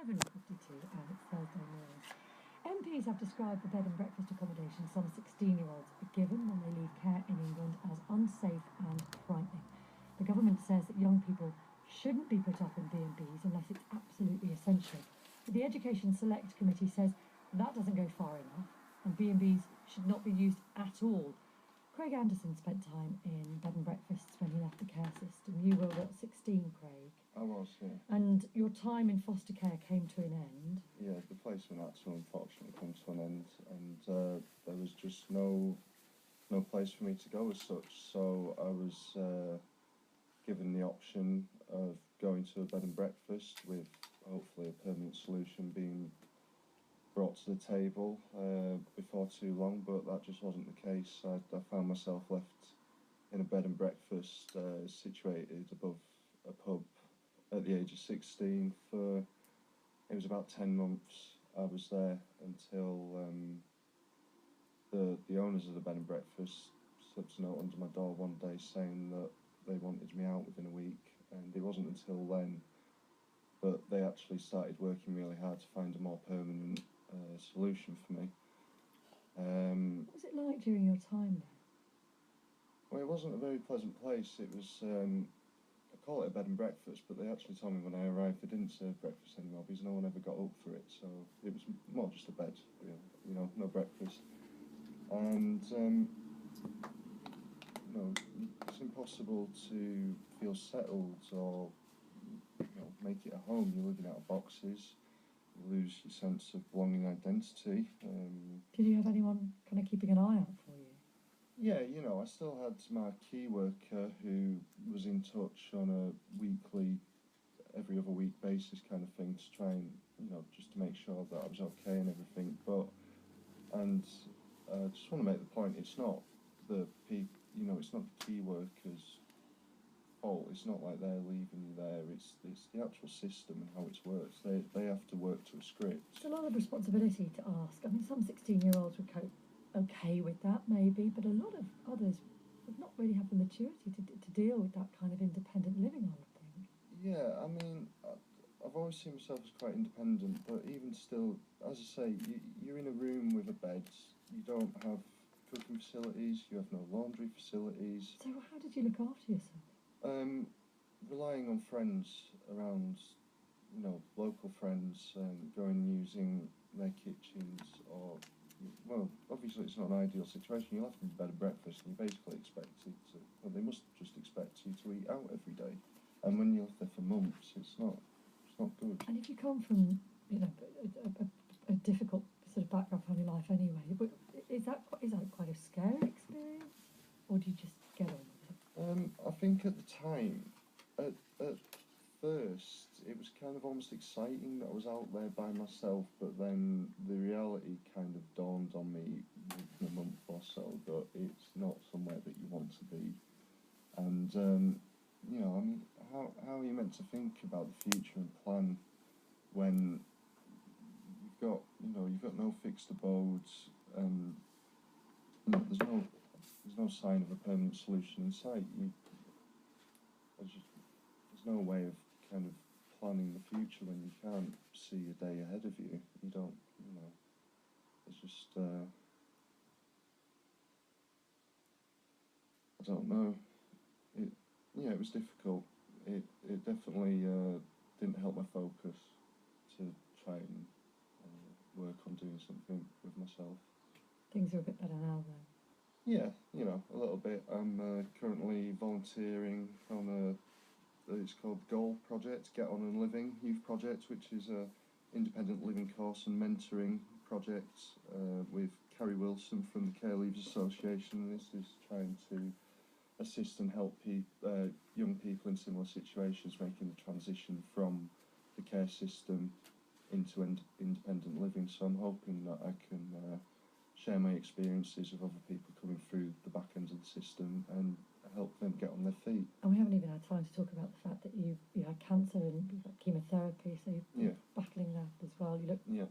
11:52 and it's Thursday morning. MPs have described the bed and breakfast accommodation some 16-year-olds are given when they leave care in England as unsafe and frightening. The government says that young people shouldn't be put up in B&Bs unless it's absolutely essential. But the Education Select Committee says that doesn't go far enough and B&Bs should not be used at all. Craig Anderson spent time in bed and breakfasts when he left the care system. You were, 16, Craig? I was, yeah. And your time in foster care came to an end? Yeah, the placement had to unfortunately come to an end, and there was just no place for me to go as such, so I was given the option of going to a bed and breakfast with hopefully a permanent solution being brought to the table before too long, but that just wasn't the case. I found myself left in a bed and breakfast situated above a pub at the age of 16 for, it was about 10 months. I was there until the owners of the bed and breakfast slipped a note under my door one day saying that they wanted me out within a week, and it wasn't until then that they actually started working really hard to find a more permanent solution for me. What was it like during your time there? Well, it wasn't a very pleasant place. It was, I call it a bed and breakfast, but they actually told me when I arrived they didn't serve breakfast anymore because no one ever got up for it, so it was more just a bed, you know, no breakfast. And, you know, it's impossible to feel settled or, you know, make it a home. You're living out of boxes. You lose your sense of belonging identity. Did you have anyone kind of keeping an eye out for you? Yeah, you know, I still had my key worker who was in touch on a weekly, every other week basis kind of thing to try and, you know, just to make sure that I was okay and everything. But, and I just want to make the point, it's not the people, you know, it's not the key workers' fault. It's not like they're leaving you there. It's the actual system and how it works. They have to work to a script. It's a lot of responsibility to ask. I mean, some 16-year-olds would cope okay with that maybe, but a lot of others would not really have the maturity to deal with that kind of independent living, I would think. Yeah, I mean, I've always seen myself as quite independent, but even still, as I say, you're in a room with a bed. You don't have cooking facilities. You have no laundry facilities. So how did you look after yourself? Relying on friends around, you know, local friends, going and using their kitchens, or, well, obviously it's not an ideal situation. You're left in bed and breakfast and you're basically expected to, well, they must just expect you to eat out every day. And when you're left there for months, it's not good. And if you come from, you know, a difficult sort of background family life anyway, but is that quite a scary experience, or do you just get on with it? I think at the time, at first, it was kind of almost exciting that I was out there by myself, but then the reality kind of dawned on me within a month or so that it's not somewhere that you want to be. And, you know, I mean, how are you meant to think about the future and plan when you've got no fixed abodes, and, you know, there's no sign of a permanent solution in sight. There's no way of kind of planning the future when you can't see a day ahead of you. You don't, you know, it's just, I don't know. It was difficult. It definitely didn't help my focus to try and work on doing something with myself. Things are a bit better now, though. Yeah, you know, a little bit. I'm currently volunteering on it's called Goal Project, Get On and Living Youth Project, which is a independent living course and mentoring project with Carrie Wilson from the Care Leavers Association. This is trying to assist and help young people in similar situations making the transition from the care system into independent living. So I'm hoping that I can share my experiences of other people coming through the back end of the system and help them get on their feet. And we haven't even had time to talk about the fact that you had cancer and you've got chemotherapy, so you're battling that as well.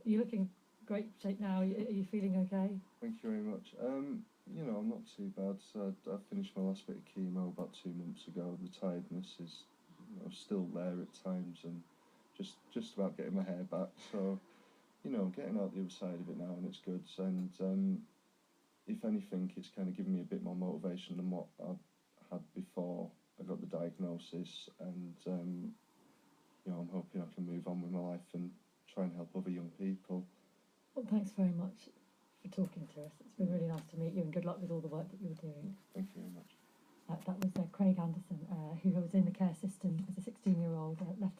You're looking great shape now. Are you feeling okay? Thank you very much. You know, I'm not too bad. So I finished my last bit of chemo about 2 months ago. The tiredness is, you know, still there at times, and just about getting my hair back. So, you know, getting out the other side of it now, and it's good. And if anything, it's kind of given me a bit more motivation than what I had before I got the diagnosis. And you know, I'm hoping I can move on with my life and try and help other young people. Well, thanks very much for talking to us. It's been really nice to meet you, and good luck with all the work that you're doing. Thank you very much. That was Craig Anderson, who was in the care system as a 16-year-old, left